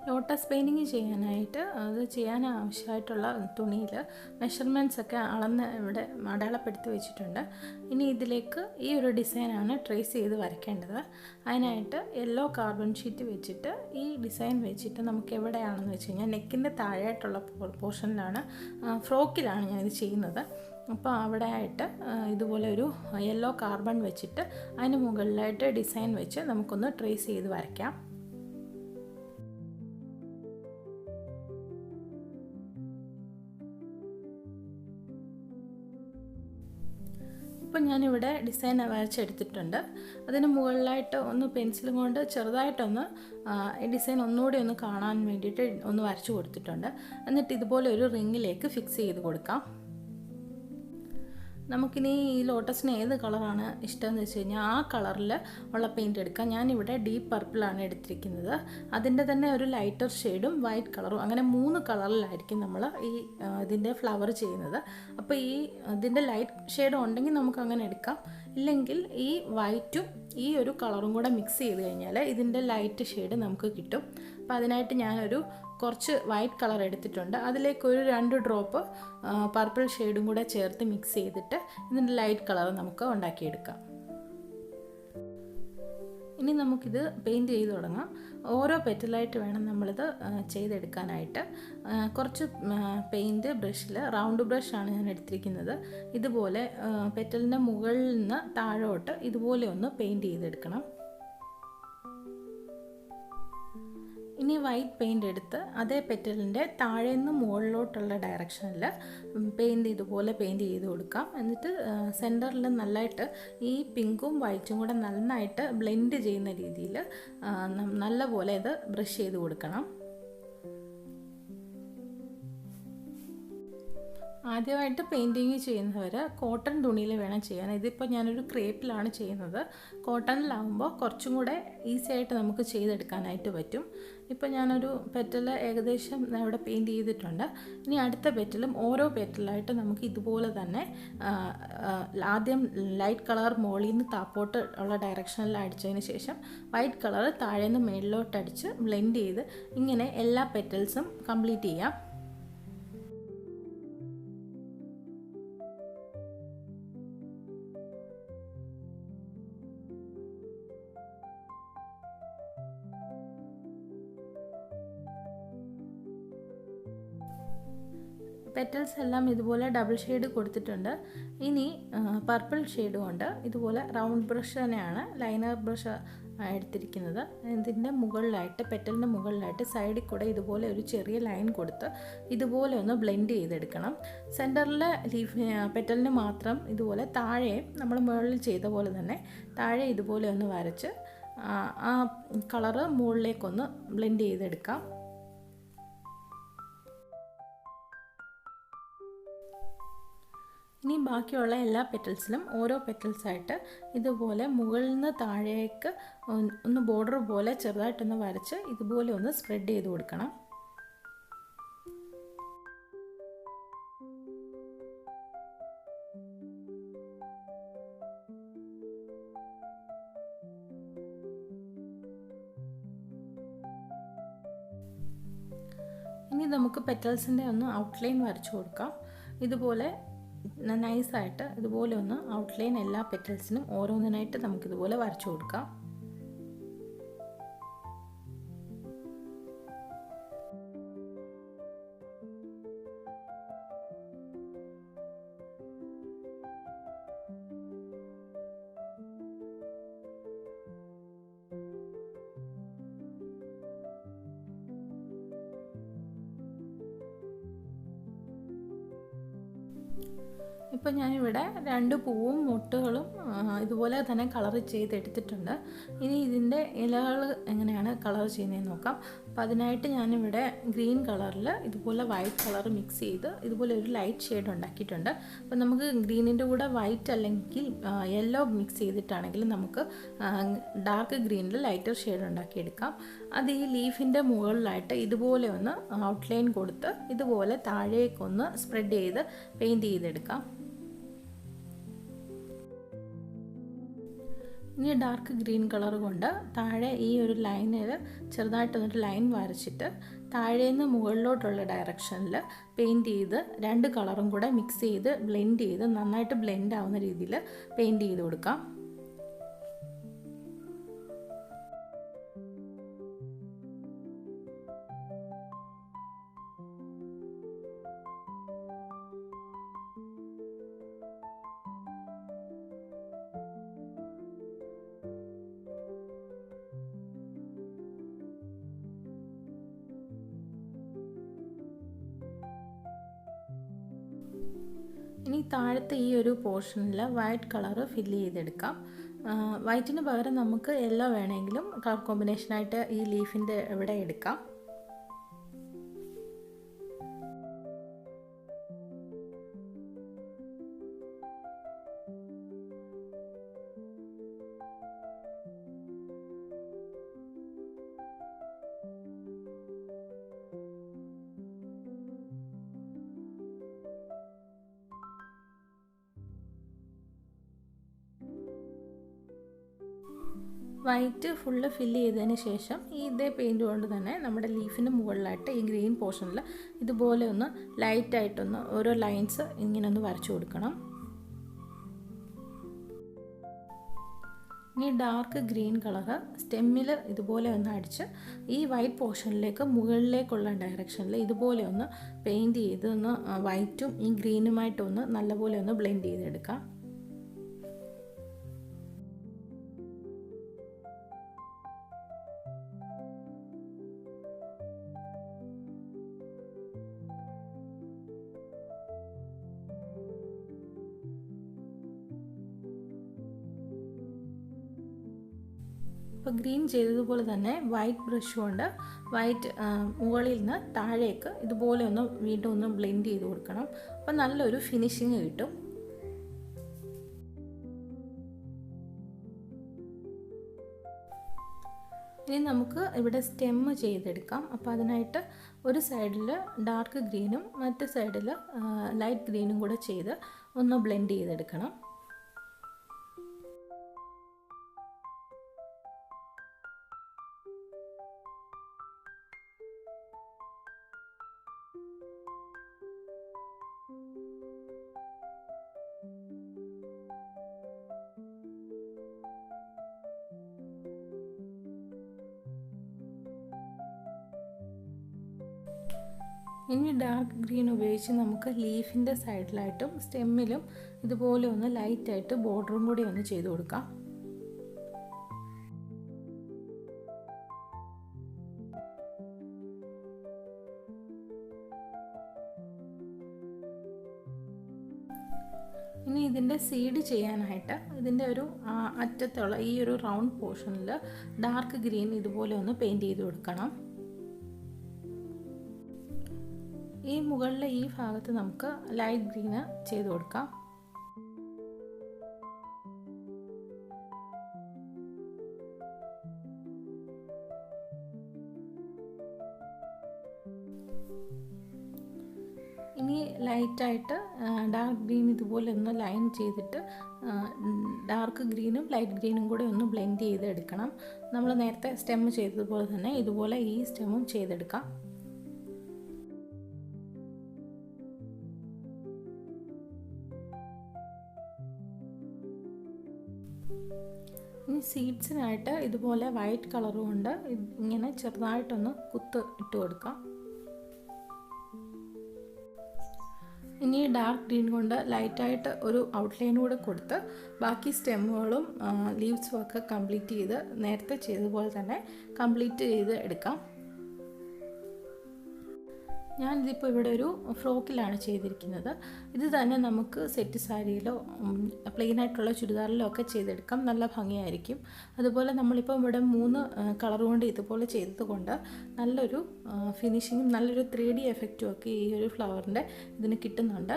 Lotus painting ചെയ്യാനായിട്ട് അത് ചെയ്യാൻ ആവശ്യമായിട്ടുള്ള തുണിയിൽ മെഷർമെൻറ്റ്സ് ഒക്കെ അളന്ന് ഇവിടെ അടയാളപ്പെടുത്തി വെച്ചിട്ടുണ്ട്. ഇനി ഇതിലേക്ക് ഈ ഒരു ഡിസൈനാണ് ട്രേസ് ചെയ്ത് വരയ്ക്കേണ്ടത്. അതിനായിട്ട് യെല്ലോ കാർബൺ ഷീറ്റ് വെച്ചിട്ട് ഈ ഡിസൈൻ വെച്ചിട്ട് നമുക്ക് എവിടെയാണെന്ന് വെച്ച് കഴിഞ്ഞാൽ നെക്കിൻ്റെ താഴെയായിട്ടുള്ള പോർഷനിലാണ്, ഫ്രോക്കിലാണ് ഞാനിത് ചെയ്യുന്നത്. അപ്പോൾ അവിടെ ആയിട്ട് ഇതുപോലെ ഒരു യെല്ലോ കാർബൺ വെച്ചിട്ട് അതിന് മുകളിലായിട്ട് ഡിസൈൻ വെച്ച് നമുക്കൊന്ന് ട്രേസ് ചെയ്ത് വരയ്ക്കാം. ഇപ്പോൾ ഞാനിവിടെ ഡിസൈൻ വരച്ചെടുത്തിട്ടുണ്ട്. അതിന് മുകളിലായിട്ട് ഒന്ന് പെൻസിലും കൊണ്ട് ചെറുതായിട്ടൊന്ന് ഈ ഡിസൈൻ ഒന്നുകൂടി ഒന്ന് കാണാൻ വേണ്ടിയിട്ട് ഒന്ന് വരച്ചു കൊടുത്തിട്ടുണ്ട്. എന്നിട്ട് ഇതുപോലെ ഒരു റിങ്ങിലേക്ക് ഫിക്സ് ചെയ്ത് കൊടുക്കാം. നമുക്കിനി ഈ ലോട്ടസിന് ഏത് കളറാണ് ഇഷ്ടമെന്ന് വെച്ച് കഴിഞ്ഞാൽ ആ കളറിൽ ഉള്ള പെയിൻറ്റ് എടുക്കാം. ഞാനിവിടെ ഡീപ്പ് പർപ്പിളാണ് എടുത്തിരിക്കുന്നത്. അതിൻ്റെ തന്നെ ഒരു ലൈറ്റർ ഷെയ്ഡും വൈറ്റ് കളറും, അങ്ങനെ 3 കളറിലായിരിക്കും നമ്മൾ ഈ ഇതിൻ്റെ ഫ്ലവർ ചെയ്യുന്നത്. അപ്പോൾ ഈ ഇതിൻ്റെ ലൈറ്റ് ഷെയ്ഡ് ഉണ്ടെങ്കിൽ നമുക്ക് അങ്ങനെ എടുക്കാം. ഇല്ലെങ്കിൽ ഈ വൈറ്റും ഈ ഒരു കളറും കൂടെ മിക്സ് ചെയ്ത് കഴിഞ്ഞാൽ ഇതിൻ്റെ ലൈറ്റ് ഷെയ്ഡ് നമുക്ക് കിട്ടും. അപ്പോൾ അതിനായിട്ട് ഞാനൊരു കുറച്ച് വൈറ്റ് കളർ എടുത്തിട്ടുണ്ട്. അതിലേക്കൊരു 2 ഡ്രോപ്പ് പർപ്പിൾ ഷെയ്ഡും കൂടെ ചേർത്ത് മിക്സ് ചെയ്തിട്ട് ഇതിൻ്റെ ലൈറ്റ് കളർ നമുക്ക് ഉണ്ടാക്കിയെടുക്കാം. ഇനി നമുക്കിത് പെയിൻറ്റ് ചെയ്ത് തുടങ്ങാം. ഓരോ പെറ്റലായിട്ട് വേണം നമ്മളിത് ചെയ്തെടുക്കാനായിട്ട്. കുറച്ച് പെയിൻറ്റ് ബ്രഷിൽ, റൗണ്ട് ബ്രഷാണ് ഞാൻ എടുത്തിരിക്കുന്നത്. ഇതുപോലെ പെറ്റലിൻ്റെ മുകളിൽ നിന്ന് താഴോട്ട് ഇതുപോലെ ഒന്ന് പെയിൻറ്റ് ചെയ്തെടുക്കണം. ഇനി വൈറ്റ് പെയിൻ്റ് എടുത്ത് അതേ പെറ്റലിൻ്റെ താഴെ നിന്ന് മുകളിലോട്ടുള്ള ഡയറക്ഷനിൽ ഇതുപോലെ പെയിൻറ്റ് ചെയ്ത് കൊടുക്കാം. എന്നിട്ട് സെൻറ്ററിൽ നല്ലതായിട്ട് ഈ പിങ്കും വൈറ്റും കൂടെ നന്നായിട്ട് ബ്ലെൻഡ് ചെയ്യുന്ന രീതിയിൽ നല്ലപോലെ ഇത് ബ്രഷ് ചെയ്ത് കൊടുക്കണം. ആദ്യമായിട്ട് പെയിൻറ്റിങ് ചെയ്യുന്നവർ കോട്ടൺ തുണിയിൽ വേണം ചെയ്യാൻ. ഇതിപ്പോൾ ഞാനൊരു ക്രേപ്പിലാണ് ചെയ്യുന്നത്. കോട്ടണിലാവുമ്പോൾ കുറച്ചും കൂടെ ഈസി ആയിട്ട് നമുക്ക് ചെയ്തെടുക്കാനായിട്ട് പറ്റും. ഇപ്പോൾ ഞാനൊരു പെറ്റൽ ഏകദേശം ഇവിടെ പെയിൻറ്റ് ചെയ്തിട്ടുണ്ട്. ഇനി അടുത്ത പെറ്റലും ഓരോ പെറ്റലായിട്ട് നമുക്ക് ഇതുപോലെ തന്നെ ആദ്യം ലൈറ്റ് കളർ മുകളിൽ നിന്ന് താപ്പോട്ട് ഉള്ള ഡയറക്ഷനിൽ അടിച്ചതിന് ശേഷം വൈറ്റ് കളർ താഴെ നിന്ന് മേളിലോട്ട് അടിച്ച് ബ്ലെൻഡ് ചെയ്ത് ഇങ്ങനെ എല്ലാ പെറ്റൽസും കംപ്ലീറ്റ് ചെയ്യാം. പെറ്റൽസ് എല്ലാം ഇതുപോലെ ഡബിൾ ഷെയ്ഡ് കൊടുത്തിട്ടുണ്ട്. ഇനി പർപ്പിൾ ഷെയ്ഡ് കൊണ്ട് ഇതുപോലെ റൗണ്ട് ബ്രഷ് തന്നെയാണ്, ലൈനർ ബ്രഷ് എടുത്തിരിക്കുന്നത്. ഇതിൻ്റെ മുകളിലായിട്ട്, പെറ്റലിൻ്റെ മുകളിലായിട്ട് സൈഡിൽ കൂടെ ഇതുപോലെ ഒരു ചെറിയ ലൈൻ കൊടുത്ത് ഇതുപോലെ ഒന്ന് ബ്ലെൻഡ് ചെയ്തെടുക്കണം. സെൻറ്ററിലെ പെറ്റലിന് മാത്രം ഇതുപോലെ താഴെയും നമ്മൾ മുകളിൽ ചെയ്ത പോലെ തന്നെ താഴെ ഇതുപോലെ ഒന്ന് വരച്ച് ആ കളറ് മുകളിലേക്കൊന്ന് ബ്ലെൻഡ് ചെയ്തെടുക്കാം. ഇനി ബാക്കിയുള്ള എല്ലാ പെറ്റൽസിലും ഓരോ പെറ്റൽസായിട്ട് ഇതുപോലെ മുകളിൽ നിന്ന് താഴേക്ക് ഒന്ന് ബോർഡർ പോലെ ചെറുതായിട്ടൊന്ന് വരച്ച് ഇതുപോലെ ഒന്ന് സ്പ്രെഡ് ചെയ്ത് കൊടുക്കണം. ഇനി നമുക്ക് പെറ്റൽസിൻ്റെ ഒന്ന് ഔട്ട്ലൈൻ വരച്ചു കൊടുക്കാം. ഇതുപോലെ നൈസായിട്ട് ഇതുപോലെ ഒന്ന് ഔട്ട്ലൈൻ എല്ലാ പെറ്റൽസിനും ഓരോന്നിനായിട്ട് നമുക്കിതുപോലെ വരച്ചു കൊടുക്കാം. ഇപ്പോൾ ഞാനിവിടെ 2 പൂവും മുട്ടുകളും ഇതുപോലെ തന്നെ കളർ ചെയ്തെടുത്തിട്ടുണ്ട്. ഇനി ഇതിൻ്റെ ഇലകൾ എങ്ങനെയാണ് കളർ ചെയ്യുന്നതെന്ന് നോക്കാം. അപ്പോൾ അതിനായിട്ട് ഞാനിവിടെ ഗ്രീൻ കളറിൽ ഇതുപോലെ വൈറ്റ് കളർ മിക്സ് ചെയ്ത് ഇതുപോലെ ഒരു ലൈറ്റ് ഷെയ്ഡ് ഉണ്ടാക്കിയിട്ടുണ്ട്. അപ്പോൾ നമുക്ക് ഗ്രീനിൻ്റെ കൂടെ വൈറ്റ് അല്ലെങ്കിൽ യെല്ലോ മിക്സ് ചെയ്തിട്ടാണെങ്കിൽ നമുക്ക് ഡാർക്ക് ഗ്രീനിൽ ലൈറ്റർ ഷെയ്ഡ് ഉണ്ടാക്കിയെടുക്കാം. അത് ഈ ലീഫിൻ്റെ മുകളിലായിട്ട് ഇതുപോലെ ഒന്ന് ഔട്ട്ലൈൻ കൊടുത്ത് ഇതുപോലെ താഴേക്കൊന്ന് സ്പ്രെഡ് ചെയ്ത് പെയിൻറ്റ് ചെയ്തെടുക്കാം. ഇനി ഡാർക്ക് ഗ്രീൻ കളർ കൊണ്ട് താഴെ ഈ ഒരു ലൈനിൽ ചെറുതായിട്ടൊന്നൊരു ലൈൻ വരച്ചിട്ട് താഴേന്ന് മുകളിലോട്ടുള്ള ഡയറക്ഷനിൽ പെയിൻറ്റ് ചെയ്ത് രണ്ട് കളറും കൂടെ മിക്സ് ചെയ്ത് ബ്ലെൻഡ് ചെയ്ത് നന്നായിട്ട് ബ്ലെൻഡ് ആവുന്ന രീതിയിൽ പെയിൻറ്റ് ചെയ്ത് കൊടുക്കാം. ഇനി താഴത്തെ ഈ ഒരു പോർഷനിൽ വൈറ്റ് കളർ ഫില്ല് ചെയ്തെടുക്കാം. വൈറ്റിന് പകരം നമുക്ക് യെല്ലോ വേണമെങ്കിലും കളർ കോമ്പിനേഷനായിട്ട് ഈ ലീഫിൻ്റെ ഇവിടെ എടുക്കാം. വൈറ്റ് ഫുള്ള് ഫില്ല് ചെയ്തതിന് ശേഷം ഇതേ പെയിൻറ്റ് കൊണ്ട് തന്നെ നമ്മുടെ ലീഫിന് മുകളിലായിട്ട് ഈ ഗ്രീൻ പോർഷനിൽ ഇതുപോലെ ഒന്ന് ലൈറ്റായിട്ടൊന്ന് ഓരോ ലൈൻസ് ഇങ്ങനെ ഒന്ന് വരച്ചു കൊടുക്കണം. ഇനി ഡാർക്ക് ഗ്രീൻ കളറ് സ്റ്റെമ്മിൽ ഇതുപോലെ ഒന്ന് അടിച്ച് ഈ വൈറ്റ് പോർഷനിലേക്ക് മുകളിലേക്കുള്ള ഡയറക്ഷനിൽ ഇതുപോലെ ഒന്ന് പെയിൻറ്റ് ചെയ്ത് ഒന്ന് വൈറ്റും ഈ ഗ്രീനുമായിട്ടൊന്ന് നല്ലപോലെ ഒന്ന് ബ്ലെൻഡ് ചെയ്തെടുക്കാം. ഇപ്പോൾ ഗ്രീൻ ചെയ്തതുപോലെ തന്നെ വൈറ്റ് ബ്രഷ് കൊണ്ട് വൈറ്റ് മുകളിൽ നിന്ന് താഴേക്ക് ഇതുപോലെ ഒന്ന് വീണ്ടും ഒന്ന് ബ്ലെൻഡ് ചെയ്ത് കൊടുക്കണം. അപ്പോൾ നല്ലൊരു ഫിനിഷിങ് കിട്ടും. ഇനി നമുക്ക് ഇവിടെ സ്റ്റെമ്മ് ചെയ്തെടുക്കാം. അപ്പോൾ അതിനായിട്ട് ഒരു സൈഡിൽ ഡാർക്ക് ഗ്രീനും മറ്റു സൈഡിൽ ലൈറ്റ് ഗ്രീനും കൂടെ ചെയ്ത് ഒന്ന് ബ്ലെൻഡ് ചെയ്തെടുക്കണം. ഇനി ഡാർക്ക് ഗ്രീൻ ഉപയോഗിച്ച് നമുക്ക് ലീഫിൻ്റെ സൈഡിലായിട്ടും സ്റ്റെമ്മിലും ഇതുപോലെ ഒന്ന് ലൈറ്റായിട്ട് ബോർഡറും കൂടി ഒന്ന് ചെയ്ത് കൊടുക്കാം. ഇനി ഇതിൻ്റെ സീഡ് ചെയ്യാനായിട്ട് ഇതിൻ്റെ ഒരു അറ്റത്തുള്ള ഈ ഒരു റൗണ്ട് പോർഷനിൽ ഡാർക്ക് ഗ്രീൻ ഇതുപോലെ ഒന്ന് പെയിൻറ്റ് ചെയ്ത് കൊടുക്കണം. ഈ മുകളിലെ ഈ ഭാഗത്ത് നമുക്ക് ലൈറ്റ് ഗ്രീന് ചെയ്ത് കൊടുക്കാം. ഇനി ലൈറ്റായിട്ട് ഡാർക്ക് ഗ്രീൻ ഇതുപോലെ ഒന്ന് ലൈൻ ചെയ്തിട്ട് ഡാർക്ക് ഗ്രീനും ലൈറ്റ് ഗ്രീനും കൂടെ ഒന്ന് ബ്ലെൻഡ് ചെയ്ത് എടുക്കണം. നമ്മൾ നേരത്തെ സ്റ്റെം ചെയ്തതുപോലെ തന്നെ ഇതുപോലെ ഈ സ്റ്റെമ്മും ചെയ്തെടുക്കാം. ഇനി സീഡ്സിനായിട്ട് ഇതുപോലെ വൈറ്റ് കളർ കൊണ്ട് ഇങ്ങനെ ചെറുതായിട്ടൊന്ന് കുത്ത് ഇട്ട് കൊടുക്കാം. ഇനി ഡാർക്ക് ഗ്രീൻ കൊണ്ട് ലൈറ്റായിട്ട് ഒരു ഔട്ട്ലൈൻ കൂടെ കൊടുത്ത് ബാക്കി സ്റ്റെമ്മുകളും ലീവ്സും ഒക്കെ കംപ്ലീറ്റ് ചെയ്ത് നേരത്തെ ചെയ്തതുപോലെ തന്നെ കംപ്ലീറ്റ് ചെയ്ത് എടുക്കാം. ഞാനിതിപ്പോൾ ഇവിടെ ഒരു ഫ്രോക്കിലാണ് ചെയ്തിരിക്കുന്നത്. ഇത് തന്നെ നമുക്ക് സെറ്റ് സാരിയിലോ പ്ലെയിനായിട്ടുള്ള ചുരിദാറിലോ ഒക്കെ ചെയ്തെടുക്കാം, നല്ല ഭംഗിയായിരിക്കും. അതുപോലെ നമ്മളിപ്പോൾ ഇവിടെ 3 കളർ കൊണ്ട് ഇതുപോലെ ചെയ്തത് കൊണ്ട് നല്ലൊരു ഫിനിഷിങ്ങും നല്ലൊരു 3D എഫക്റ്റും ഒക്കെ ഈ ഒരു ഫ്ലവറിൻ്റെ ഇതിന് കിട്ടുന്നുണ്ട്.